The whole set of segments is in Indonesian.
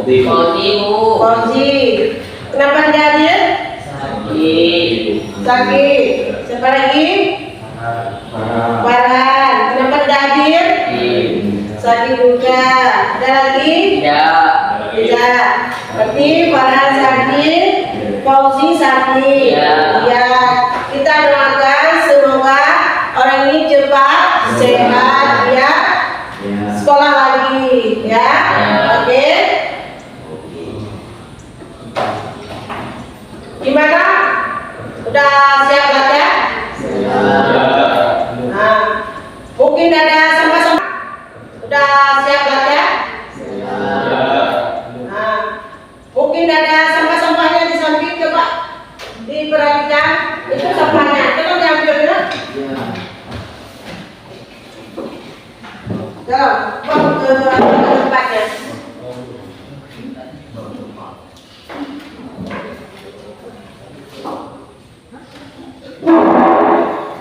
Fauzi. Kenapa dia hadir? Sakit. Siapa lagi? Farhan. Kenapa tidak hadir? Sakit juga. Ada lagi? Tidak. Berarti Farhan sakit, Fauzi sakit. Ya. Kita doakan semoga orang ini cepat sehat ya. Sekolah lagi ya. Oke. Gimana? Udah siap belajar? Nah, mungkin ada sampah-sampah. Udah siap belajar? Nah, mungkin ada sampah-sampahnya di samping, coba diperhatikan. Itu sampahnya. Coba diambil ya. Coba bawa ke tempatnya.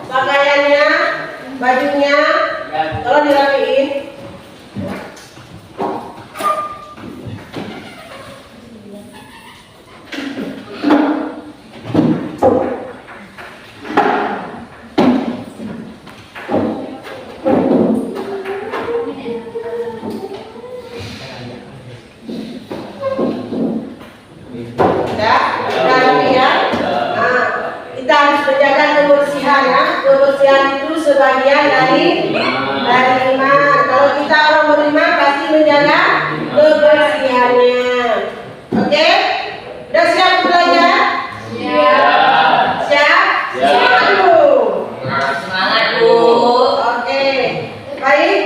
Pakaiannya, bajunya, kalau dirapiin. Udah rapi ya. Nah, kita harus menjaga kebersihan ya. Kebersihan itu sebagian dari iman. Kalau kita orang beriman pasti menjaga kebersihannya. Oke? Udah siap belajar? Siap? Semangat Bu. Oke. Baik.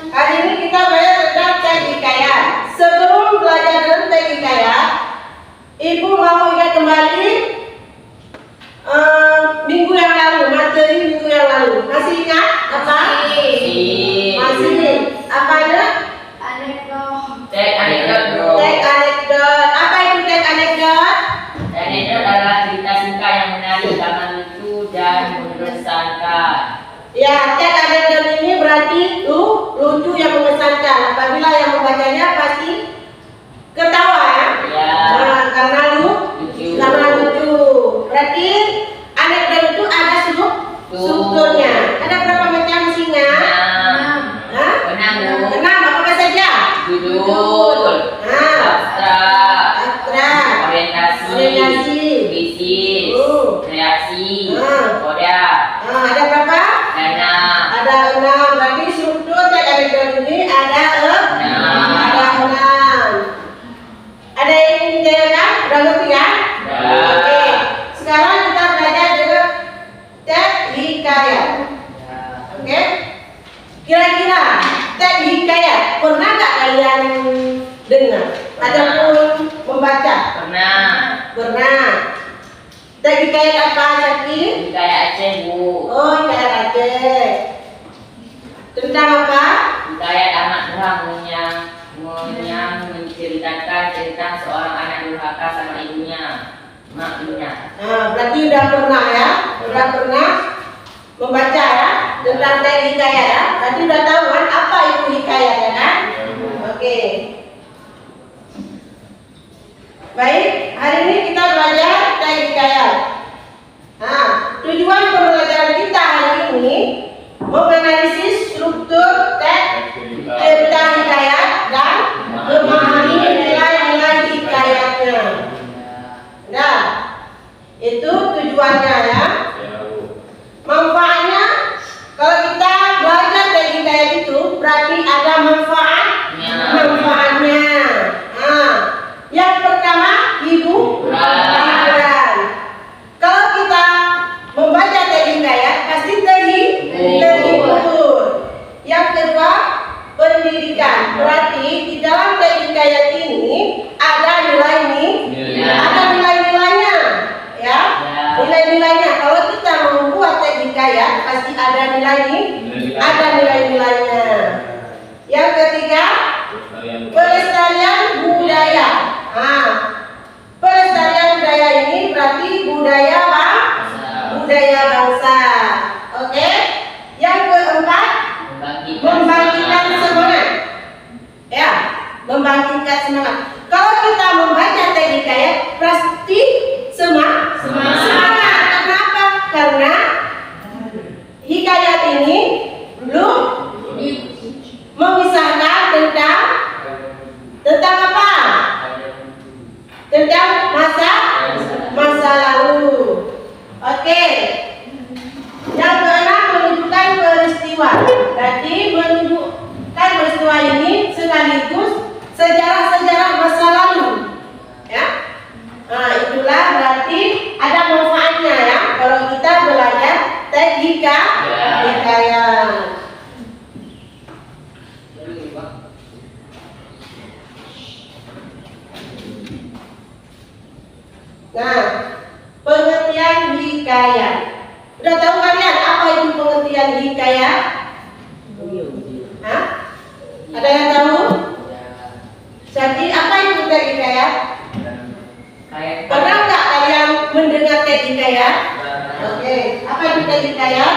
Hari ini kita belajar tentang teknik hikayat. Sebelum belajar tentang teknik hikayat, Ibu mau ingat kembali minggu yang lalu, materi minggu yang lalu. Masih ingat apa? Masih. Apanya? Teks anekdot. Apa itu teks anekdot? Anekdot adalah cerita singkat yang menarik, sangat lucu dan mengesankan. Ya, teks anekdot ini berarti lucu yang mengesankan. Apabila yang membacanya pasti ketawa ya. Nah, karena lucu. Berarti anekdot itu ada strukturnya. Ada berapa macam singa? 6. Apa saja? Judul, abstrak, orientasi, visi, reaksi, koda. Ada berapa? 6. Ada 6. Berarti struktur teks anekdot ini ada 6. Ada yang dijalankan? Udah ngerti kan? Oke. Sekarang kita belajar dengan teks hikayat. Oke? Kira-kira teks hikayat pernah nggak kalian dengar ataupun membaca? Pernah. Teks hikayat apa, Syaki? Hikayat Aceh, Bu. Oh, hikayat Aceh. Tentang apa? Hikayat anak menceritakan tentang seorang anak durhaka sama maknya. Nah, berarti udah pernah ya? Udah pernah membaca ya tentang teks hikayat ya? Berarti udah tahu kan apa itu hikayat ya kan? Oke. Baik, hari ini kita belajar teks hikayat. Nah, tujuan pembelajaran kita hari ini menganalisis struktur teks cerita hikayat dan memahami nilai-nilai hikayatnya. Nah, itu tujuannya ya. Manfaatnya, kalau kita belajar teks hikayat itu berarti ada manfaatnya. Nah, yang pertama hiburan. Kalau kita membaca teks hikayat pasti terhibur. tingkat semangat. Kalau kita membaca teks hikayat pasti semangat. Kenapa? Karena hikayat ini belum mengisahkan tentang apa? Tentang masa lalu. Oke. Yang keenam, menunjukkan peristiwa. Berarti menunjukkan peristiwa ini sekaligus sejarah-sejarah masa lalu. Ya. Nah, itulah berarti ada manfaatnya ya kalau kita belajar teks hikayat. Nah, pengertian hikayat. Udah tahu kalian apa itu pengertian hikayat? Hah? Ada yang tahu? Jadi apa itu teks hikayat? Pernah nggak kalian mendengar teks hikayat? Oke, apa itu teks hikayat?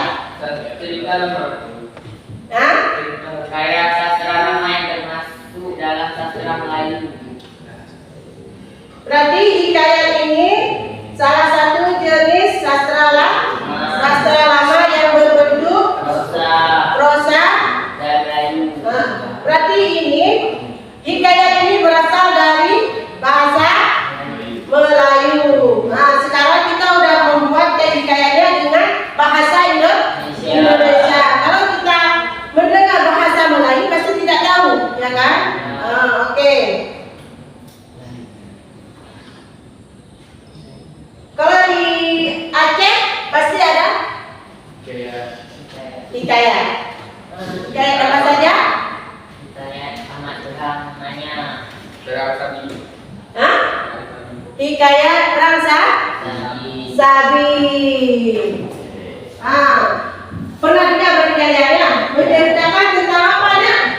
Hah? Kayak sastra lama yang termasuk dalam sastra Melayu. Berarti hikayat ini salah satu jenis sastra lama yang berbentuk prosa dan Melayu. Berarti ini hikayat ini berasal dari bahasa Melayu. Nah, sekarang kita udah membuat teks hikayatnya dengan bahasa Indonesia. Kalau kita mendengar bahasa Melayu pasti tidak tahu, ya kan? Oke. Kalau di Aceh pasti ada hikayat. Hikayat apa saja? Hikayat amat Tuhan namanya. Hah? Hikayat perang Sabi. Pernah dengar berarti kalian ya? Menceritakan tentang apa ya?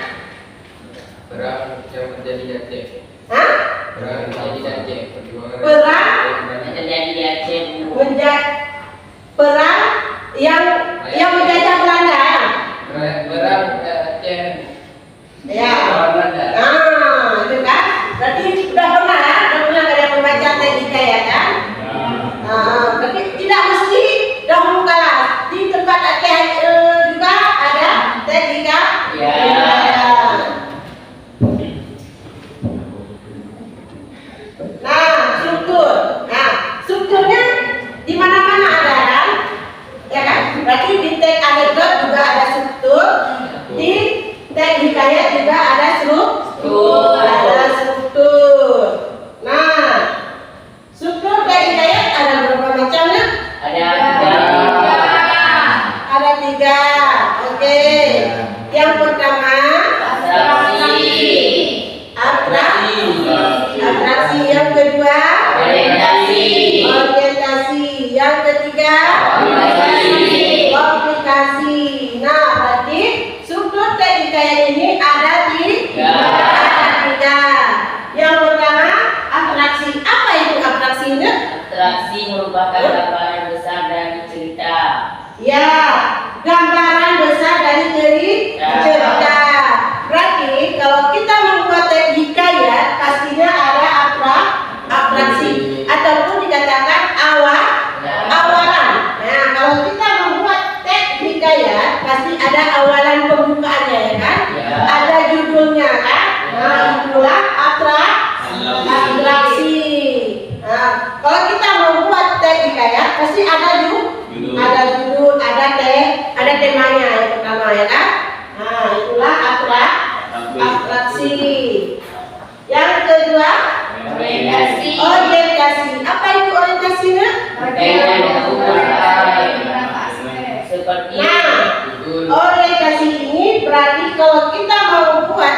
Perang yang terjadi di Aceh. Hah? Perang yang terjadi di Aceh. Perjuangan Perang Yang terjadi di Aceh. perang yang menjajah Belanda ya? Perang Aceh. Ya. Belanda. Itu kan? Berarti udah pernah ya? Udah pernah kalian membaca teks hikayat kan? Tapi tidak mesti dahulu kala. Di tempat Aceh juga ada teks hikayat. Strukturnya di mana-mana ada kan? Ya kan? Berarti di teks anekdot juga ada struktur, di teks hikayat juga ada struktur. Nah, struktur teks hikayat ada berapa macamnya? Ada tiga. Oke. Yang pertama atraksi. Yang kedua orientasi. Yang ketiga komplikasi. Nah, berarti struktur teks hikayat ini ada tiga. Yang pertama atraksi. Apa itu atraksinya? Atraksi merupakan gambaran besar dari cerita. Ya, gambaran besar dari cerita. Berarti kalau kita membuat teks hikayat pastinya ada atraksi ataupun dikatakan awalan. Nah, kalau kita membuat teks hikayat pasti ada awalan pembukaannya ya kan? Ada judulnya kan? Nah, itulah atraksi. Nah, kalau kita membuat teks hikayat pasti ada judul, ada temanya yang pertama ya kan? Nah, itulah atraksi. Yang kedua orientasi. Apa itu orientasinya? Seperti orientasi ini berarti kalau kita mau buat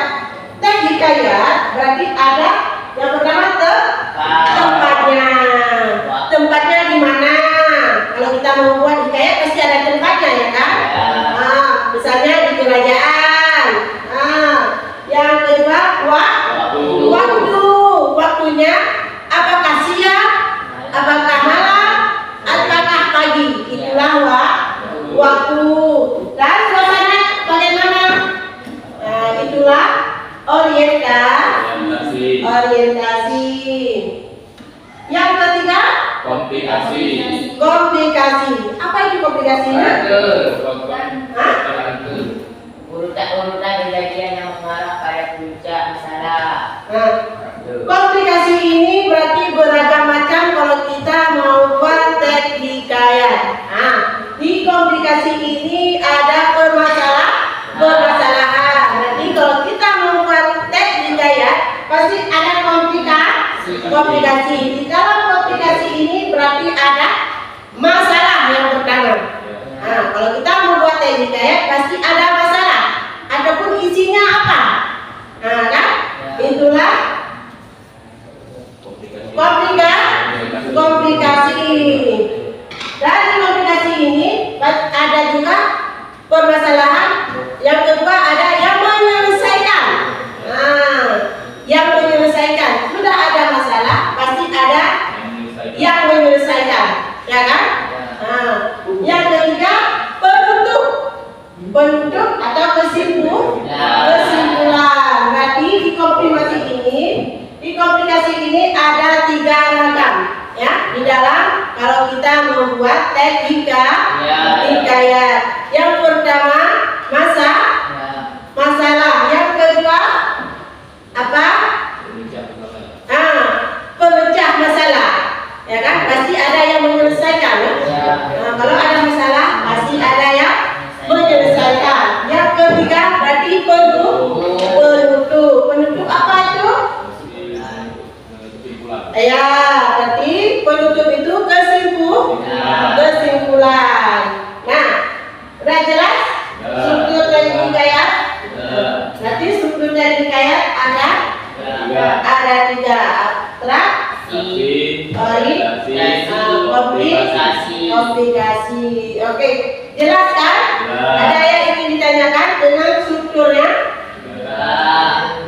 teks hikayat berarti ada yang pertama tempatnya di mana. Kalau kita mau buat hikayat pasti ada tempatnya ya kan? Misalnya di kerajaan. Yang kedua waktunya apakah siang, apakah malam, apakah pagi. Itulah waktu. Dan suasana bagaimana? Itulah orientasi. Orientasi. Yang ketiga, Komplikasi. komplikasi. Apa itu komplikasinya? Hah? Urutan-urutan kejadian yang mengarah pada puncak masalah. Nah, komplikasi ini berarti beragam macam kalau kita mau buat teks hikayat. Nah, di komplikasi ini ada permasalahan. Berarti kalau kita mau buat teks hikayat pasti ada komplikasi. Di dalam komplikasi ini berarti ada masalah yang pertama. Nah, kalau kita mau buat teks hikayat pasti ada masalah. Adapun isinya apa? Nah, kan? Itulah komplikasi. Dari komplikasi ini ada juga permasalahan. Yang kedua ada yang menyelesaikan. Nah, yang menyelesaikan. Sudah ada masalah, pasti ada yang menyelesaikan, ya kan? Nah, yang ketiga penutup atau kesimpulan. Berarti di komplikasi ini ada 3 ragam, ya, di dalam kalau kita membuat teks hikayat. Yang pertama masalah. Yang kedua apa? Pemecah masalah, ya kan? Pasti ada yang menyelesaikan, ya? Nah, kalau ada masalah pasti ada yang menyelesaikan. Yang ketiga berarti penutup apa itu? Ya, berarti penutup itu kesimpulan. Nah, udah jelas struktur dari hikayat? Berarti struktur dari hikayat ada 3. Komplikasi. Oke, jelas kan? Ada yang ingin ditanyakan dengan strukturnya? Hah?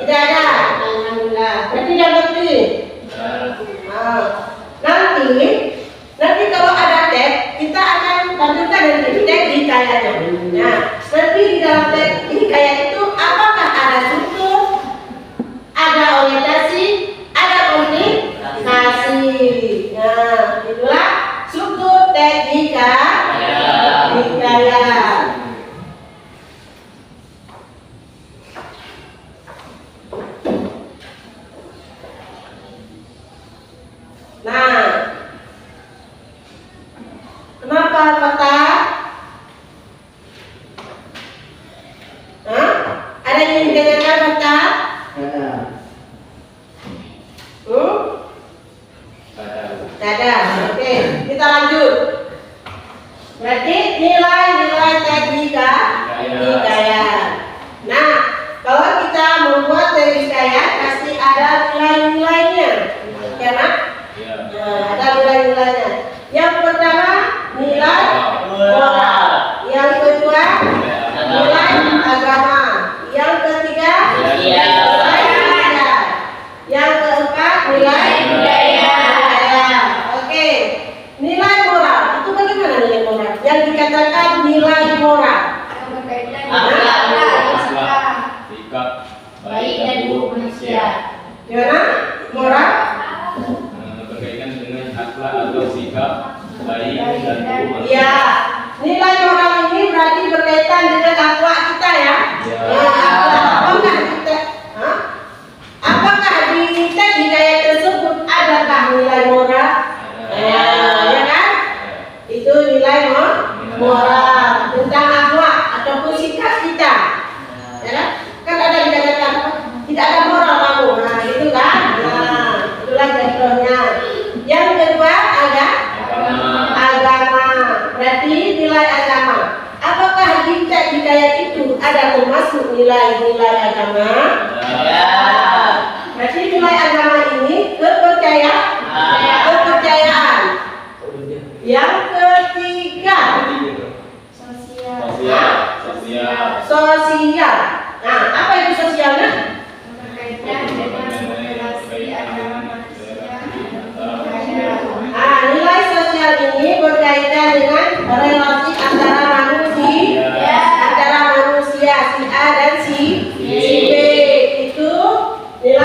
Tidak ada. Alhamdulillah. Berarti tidak ngerti. Nanti kalau ada teks kita akan tampilkan nanti teks hikayatnya. Nah, nanti di dalam teks hikayat itu apakah ada struktur, ada orientasi, ada komplikasi. Nah, itulah struktur teks hikayat. Nah, kenapa kata? Ada yang ditanyakan kata? Ada. Oke, kita lanjut. Berarti nilai-nilai teks hikayat. Nah, kalau kita membuat teks hikayat pasti ada nilai-nilainya, ya Nak? Ada nilai-nilainya. Yang pertama nilai moral. Yang kedua nilai agama. Yang ketiga nilai budaya. Yang keempat nilai budaya. Oke, nilai moral itu bagaimana nilai moral? Yang dikatakan nilai moral. Sikap Baik dan buruk manusia. Gimana? Moral? berkaitan dengan akhlak atau sikap baik dan buruk. Ya, nilai moral ini berarti berkaitan dengan akhlak kita, ya. Apakah kita? Apakah di teks hikayat tersebut adakah nilai moral? Ya kan? Itu nilai moral tentang akhlak ataupun sikap kita. Ya kan? Kan ada dikatakan tidak ada moral kamu. Nah, itu kan? Nah, itulah contohnya. Yang kedua agama. Berarti nilai agama. Apakah di teks hikayat itu ada termasuk nilai-nilai agama? Berarti nilai agama ini kepercayaan. Yang ketiga sosial. Nah, apa itu sosialnya? Nilai sosial ini berkaitan dengan relasi antara manusia si A dan si B. Itu nilai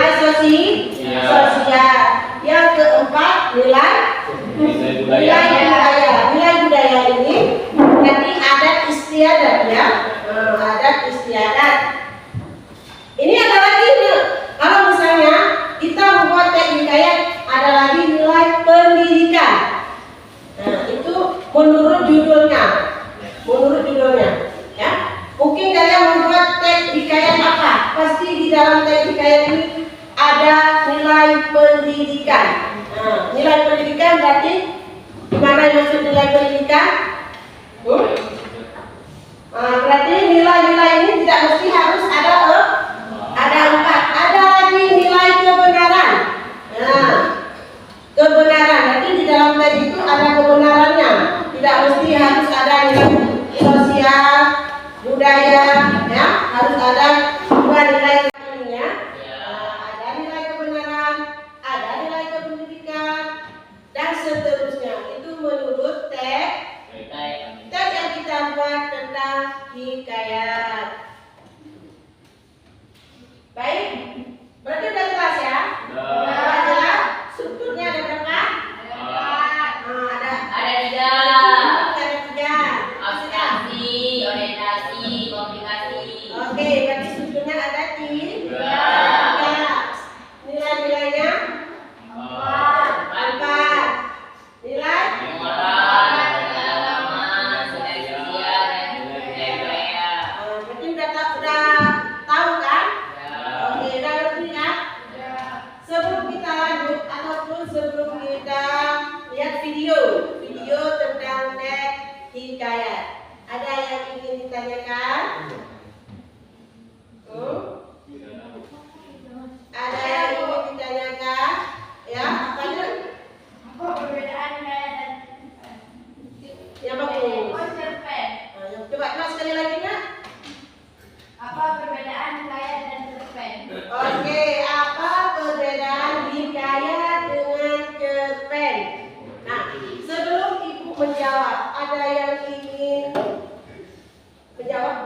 ada nilai pendidikan. Nah, nilai pendidikan berarti gimana yang maksud nilai pendidikan? Berarti nilai-nilai ini tidak mesti harus ada 4. Ada lagi nilai kebenaran. Nah, kebenaran berarti di dalam teks itu ada kebenarannya. Tidak mesti harus ada nilai sosial, budaya, ya. Harus ada dua nilai lainnya. Ada nilai kebenaran, ada nilai kependidikan, dan seterusnya. Itu menurut teks yang kita buat tentang hikayat. Baik, berarti udah jelas ya? Udah jelas? Strukturnya ada berapa? Ada 3. Abstraksi, orientasi, komunikasi. Oke, berarti strukturnya ada 3. Nilai-nilainya 4. Nilai berarti udah tahu kan? Oke, udah ngerti kan? Sebelum kita lanjut ataupun sebelum kita lihat video tentang teks hikayat, ada yang ingin ditanyakan? Ada yang ingin ditanyakan? Ya, apanya? Apa perbedaan hikayat dan cerpen? Yang bagus. Cerpen. Coba sekali lagi nak. Apa perbedaan hikayat dan cerpen? Oke, apa perbedaan hikayat dengan cerpen? Nah, sebelum ibu menjawab, ada yang ingin menjawab?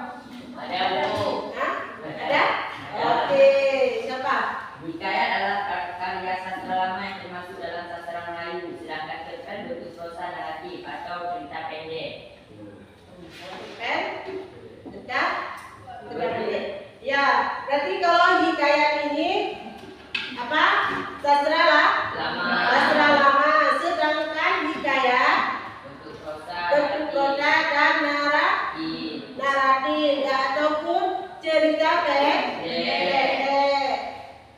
Ada Bu. Hah? Ada? Oke, siapa? Hikayat adalah karya sastra lama yang termasuk dalam sastra Melayu, sedangkan cerpen bentuk prosa naratif atau cerita pendek. Cerpen? Dekat? Ya, berarti kalau hikayat ini apa? Sastra Lama. Sastra lama, sedangkan hikayat Bentuk prosa bentuk kota dan naratif ya, ataupun cerita pendek.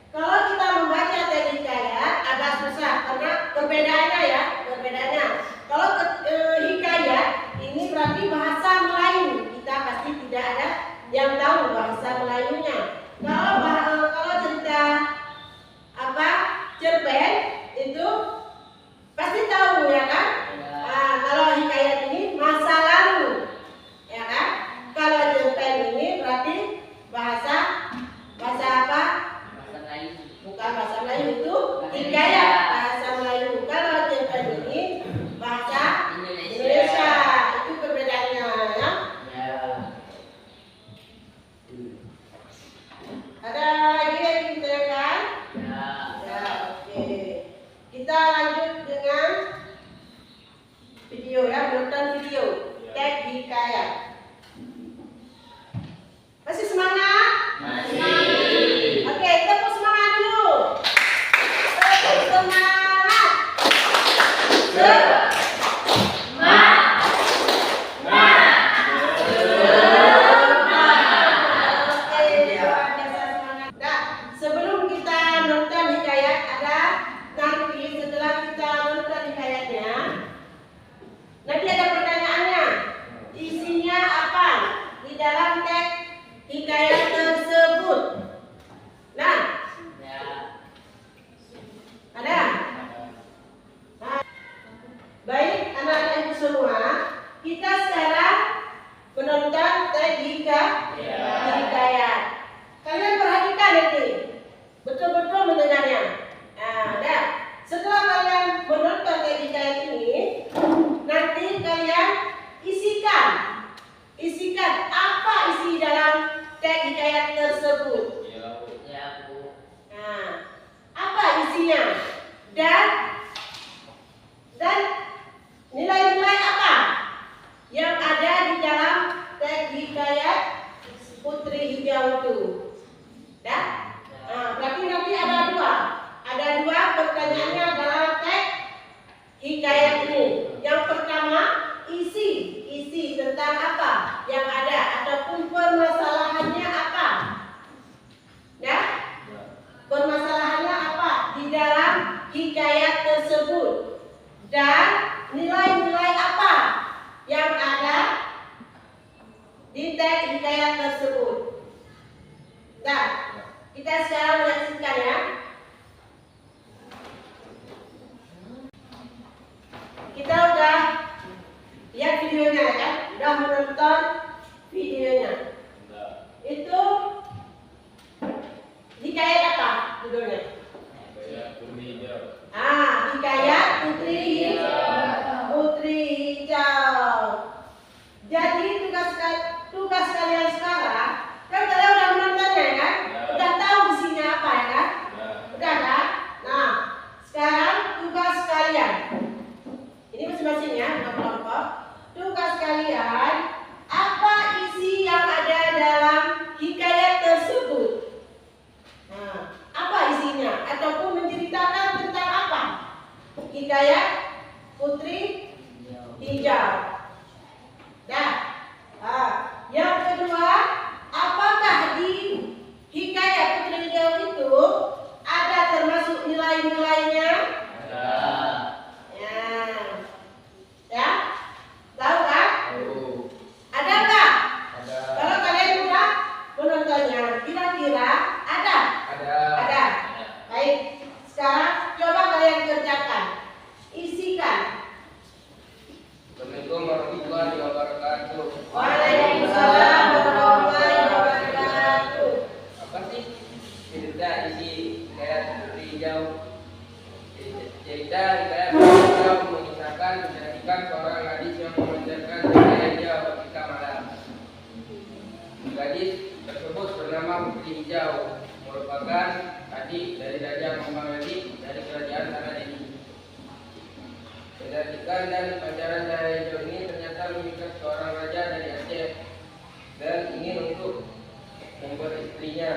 Kalau kita membaca teks hikayat agak susah karena perbedaannya. Kalau hikayat ini berarti bahasa Melayu, kita pasti tidak ada yang tahu bahasa Melayunya. Kalau cerita cerpen itu pasti tahu ya kan? Kalau hikayat ini masa lalu, ya kan? Kalau cerpen ini berarti bahasa apa? Bahasa Melayu. Bukan bahasa Melayu, itu hikayat bahasa Melayu. Kalau cerpen ini bahasa Indonesia. Itu perbedaannya ya. Ada lagi yang ditanyakan? Ya, oke. Kita lanjut dengan video ya, menonton video teks hikayat. Masih semangat? Masih. Oke, tepuk semangat dulu. Tepuk semangat. Sebelum kita nonton hikayat, nanti setelah kita nonton hikayatnya, nanti ada pertanyaannya. Isinya apa di dalam teks hikayat tersebut? Nah, ada? Nah, baik anak-anak ibu semua, kita sekarang menonton teks hikayat. Kalian perhatikan ini, betul-betul mendengarnya. Nah, setelah kalian hikayat tersebut dan nilai-nilai apa yang ada di teks hikayat tersebut. Nah, kita sekarang menyaksikan ya. Kita udah lihat videonya kan? Udah menonton videonya. Itu hikayat apa judulnya? Hikayat Putri Hijau. Hikayat Putri Hijau. Jadi tugas kalian sekarang, kan kalian udah menontonnya kan? Udah tahu isinya apa ya kan? Udah kan? Nah, sekarang tugas kalian. Ini masing-masing ya, kelompok. Tugas kalian, apa isi yang ada dalam hikayat tersebut? Nah, apa isinya? Ataupun menceritakan tentang apa? Hikayat Putri Hijau. Dah. Yang kedua, apakah di hikayat Putri Hijau itu ada termasuk nilai-nilainya? Ya, tahu kan? Ada nggak? Kalau kalian sudah menontonnya, kira-kira ada? Ada. Baik, sekarang coba kalian kerjakan, isikan. Assalamualaikum warahmatullahi wabarakatuh. Waalaikumsalam warahmatullahi wabarakatuh. Apa sih cerita isi hikayat Putri Hijau? Cerita hikayat Putri Hijau mengisahkan menjadikan seorang gadis yang memanjatkan cahaya hijau ketika malam. Gadis tersebut bernama Putri Hijau, merupakan adik dari Raja Mamangadi dari kerajaan Tanah Deli. Kecantikan dan pancaran cahaya hijau ini ternyata memikat seorang raja dari Aceh dan ingin untuk membuat istrinya.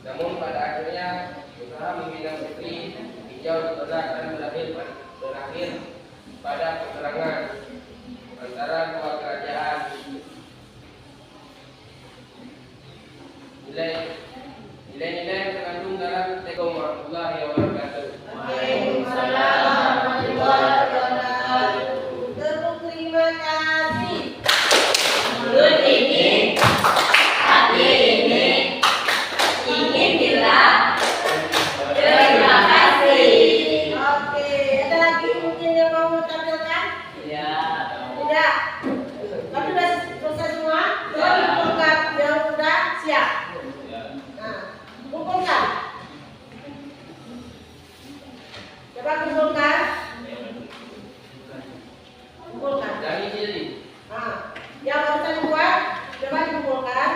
Namun pada akhirnya usaha membina Putri Hijau ditolak dan berakhir pada peperangan antara dua kerajaan. Nilai-nilai yang terkandung dalam teks warahmatullahi wabarakatuh. Waalaikumsalam warahmatullahi wabarakatuh. Tepuk terima kasih. Mulut ini, hati ini, ingin bilang terima kasih. Oke, ada lagi mungkin yang mau tampilkan? Ya. Tidak. Tapi sudah selesai semua? Belum kumpulkan yang sudah siap. Nah, kumpulkan. Coba kumpulkan. Kumpulkan. Dari sini. Yang barusan buat, coba dikumpulkan.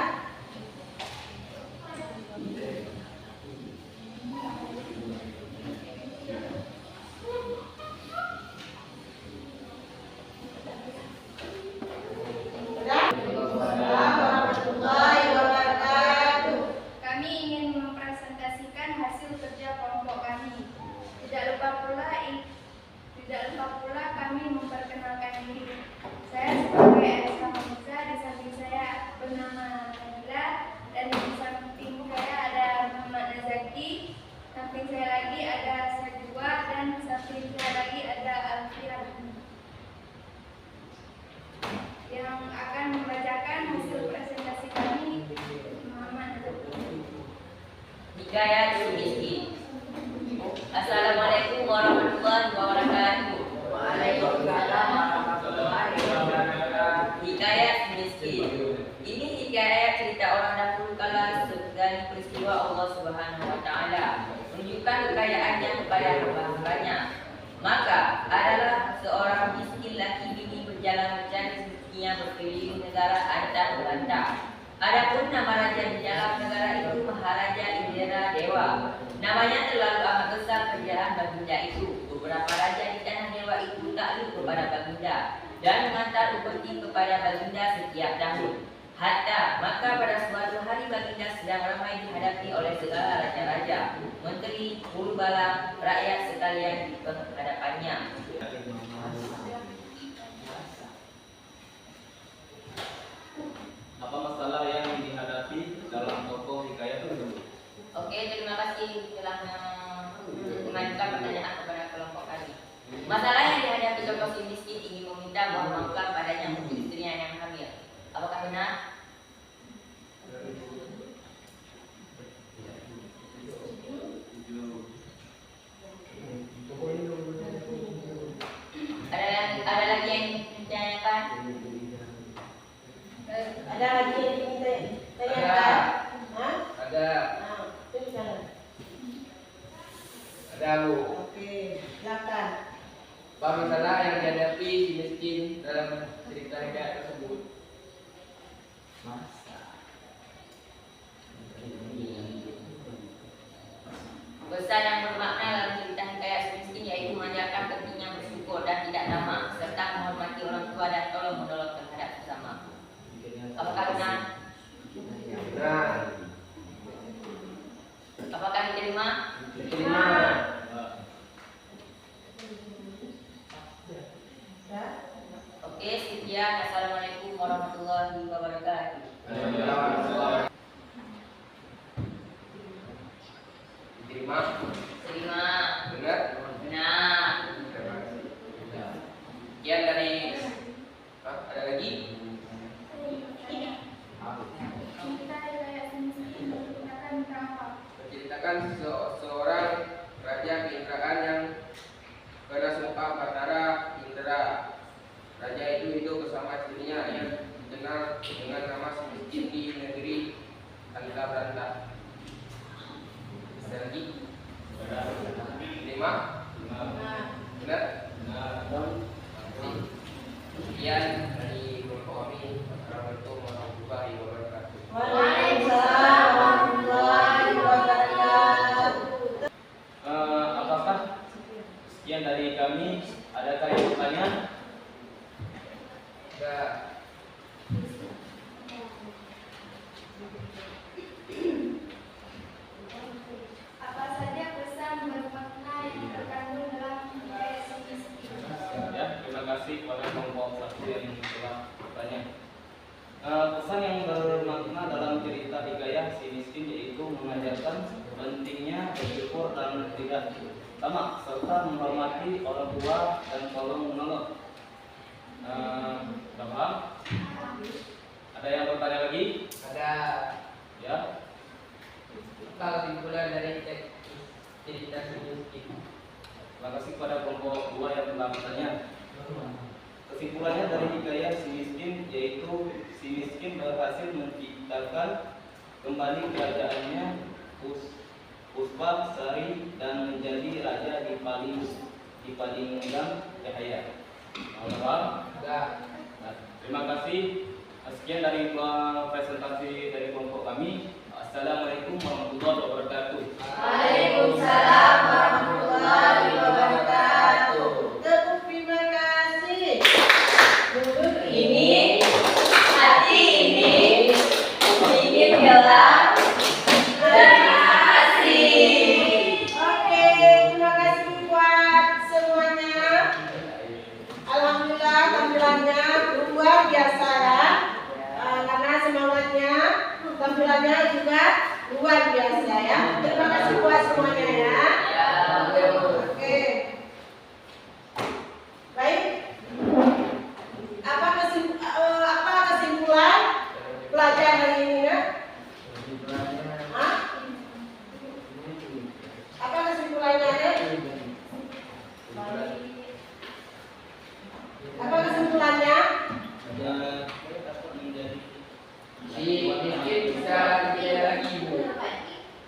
Sudah? Warahmatullahi wabarakatuh. Kami ingin mempresentasikan hasil kerja kelompok kami. Tidak lupa pula kami memperkenalkan diri. Saya sebagai Aisyah Hamza, di samping saya bernama Nabila, dan di samping saya ada Muhammad Nazaki, samping saya lagi ada Sajwa, dan samping saya lagi ada Alfian yang akan membacakan hasil presentasi kami. Muhammad Nazaki. Hikayat si miskin. Assalamualaikum warahmatullahi wabarakatuh. Waalaikumsalam warahmatullahi wabarakatuh. Hikayat si miskin. Ini hikayat cerita orang dahulu kala dari peristiwa Allah Subhanahu wa taala menunjukkan kekayaannya kepada hamba-hambanya. Maka adalah seorang miskin laki bini berjalan mencari rezekinya berkeliling negara antar belantah. Adapun nama raja di dalam negara itu Maharaja Indra Dewa. Namanya terlalu amat besar kerjaan Baginda itu. Beberapa raja di tanah Dewa itu takluk kepada Baginda dan mengantar upeti kepada Baginda setiap tahun. Hatta maka pada suatu hari Baginda sedang ramai dihadapi oleh segala raja-raja, menteri, purubala, rakyat sekalian di penghadapannya. Apa masalah yang dihadapi dalam tokoh hikayat tersebut? Oke, terima kasih telah mengajukan pertanyaan kepada kelompok kami. Masalah yang dihadapi kelompok si miskin ingin meminta mohon maafkan padanya untuk istrinya yang hamil. Apakah benar? Ada lagi yang ditanyakan? Ada lagi yang ingin tanyakan? Hah? Ada. Nah, itu jangan. Ada Bu. Oke, silakan. Apa masalah yang dihadapi si miskin dalam cerita hikayat tersebut? Pesan yang bermakna dalam cerita hikayat si miskin yaitu mengajarkan pentingnya bersyukur dan tidak tamak serta menghormati orang tua dan tolong menolong terhadap sesama. Apakah benar? Benar. Apakah diterima? Diterima. Ya. Oke, sekian. Assalamualaikum warahmatullahi wabarakatuh. Diterima. Terima. Benar. Benar. Sekian dari ada lagi? Cerita hikayat si miskin menceritakan tentang apa? Menceritakan seorang raja keinderaan yang kena sumpah Batara Indra. Raja itu hidup bersama istrinya yang dikenal dengan nama si miskin di negeri Anta Beranta. Ada lagi? Lima? Benar? Sekian dari kelompok kami. Assalamualaikum warahmatullahi wabarakatuh. Waalaikumsalam warahmatullahi wabarakatuh. Apakah sekian dari kami? Adakah yang bertanya? Ada. Apa saja pesan bermakna yang terkandung dalam hikayat si miskin? Ya, terima kasih kepada kelompok satu yang telah bertanya. Pesan yang bermakna dalam cerita hikayat si miskin yaitu mengajarkan pentingnya bersyukur dan tidak tamak serta menghormati orang tua dan tolong menolong. Paham? Ada yang bertanya lagi? Ada. Ya. Apa kesimpulan dari cerita si miskin? Terima kasih kepada kelompok dua yang telah bertanya. Kesimpulannya dari hikayat si miskin yaitu si miskin berhasil menciptakan kembali kerajaannya Puspa Sari dan menjadi raja di Palinggang Jaya. Paham? Ada. Nah, terima kasih. Sekian dari presentasi dari kelompok kami. Assalamualaikum warahmatullahi wabarakatuh. Waalaikumsalam warahmatullahi wabarakatuh. Terima kasih. Duduk ini, hati ini, ingin gelap. Terima kasih. Oke, terima kasih buat semuanya. Alhamdulillah tampilannya luar biasa ya. Karena semangatnya, tampilannya juga luar biasa ya. Terima kasih buat semuanya ya. Oke. Baik. Apa kesimpulan pelajaran hari ini ya? Hah? Apa kesimpulannya ya? Apa kesimpulannya? Si miskin bisa dipilih lagi Bu.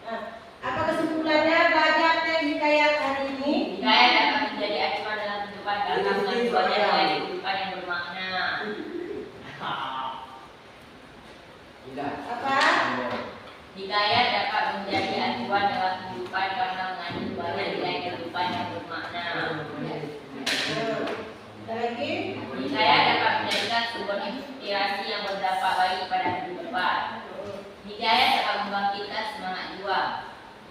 Nah, apa kesimpulannya belajar teks hikayat hari ini? Hikayat dapat menjadi acuan dalam kehidupan karena mengacuannya nilai kehidupan yang bermakna. Tidak. Apa? Hikayat dapat menjadi acuan dalam kehidupan karena mengandung banyak nilai kehidupan yang bermakna. Ada lagi? Hikayat dapat menjadikan sumber inspirasi yang berdampak baik pada kehidupan. Hikayat dapat membangkitkan semangat juang.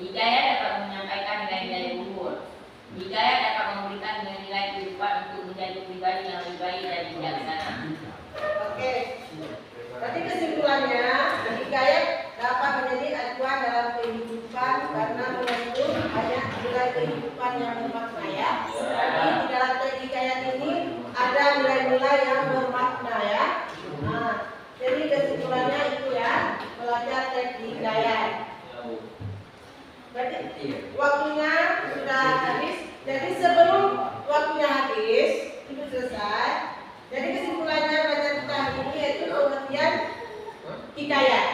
Hikayat dapat menyampaikan nilai-nilai luhur. Hikayat dapat memberikan nilai-nilai kehidupan untuk menjadi pribadi yang lebih baik dan bijaksana. Oke. Berarti kesimpulannya hikayat dapat menjadi acuan dalam kehidupan karena mengandung banyak nilai kehidupan yang bermakna ya. Jadi di dalam teks hikayat ini ada nilai-nilai yang bermakna ya. Nah, jadi kesimpulannya itu ya, belajar teks hikayat. Berarti waktunya sudah habis. Jadi sebelum waktunya habis itu selesai. Jadi kesimpulannya belajar kita hari ini yaitu pengertian hikayat.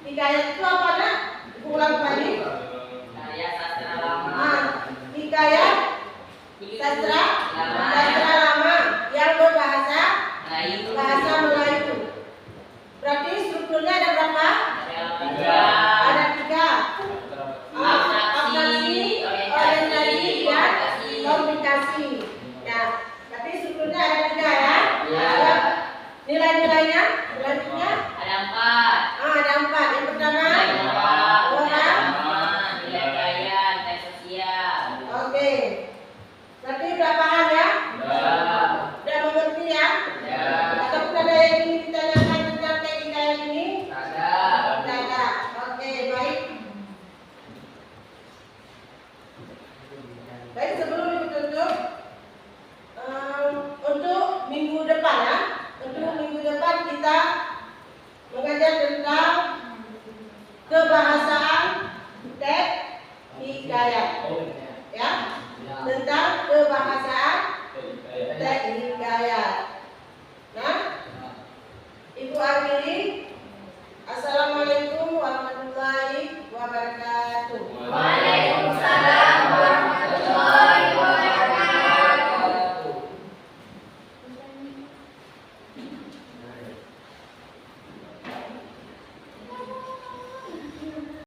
Hikayat itu apa nak? Ulang kembali. Karya sastra lama. Hikayat sastra lama yang berbahasa Melayu. Berarti strukturnya ada berapa? Ada tiga. Abstraksi, orientasi, dan komunikasi. Ya, berarti strukturnya ada tiga ya. Nilai-nilainya selanjutnya Ada 4. ada 4. Yang pertama orang. Nilai kaya, nilai sosial. Oke. Berarti udah paham ya? Udah mengerti ya? Ataupun ada yang ingin ditanyakan tentang teks hikayat ini? Tidak ada. Oke, baik. Baik, sebelum ditutup, untuk minggu depan ya, untuk minggu depan kita mengajar tentang kebahasaan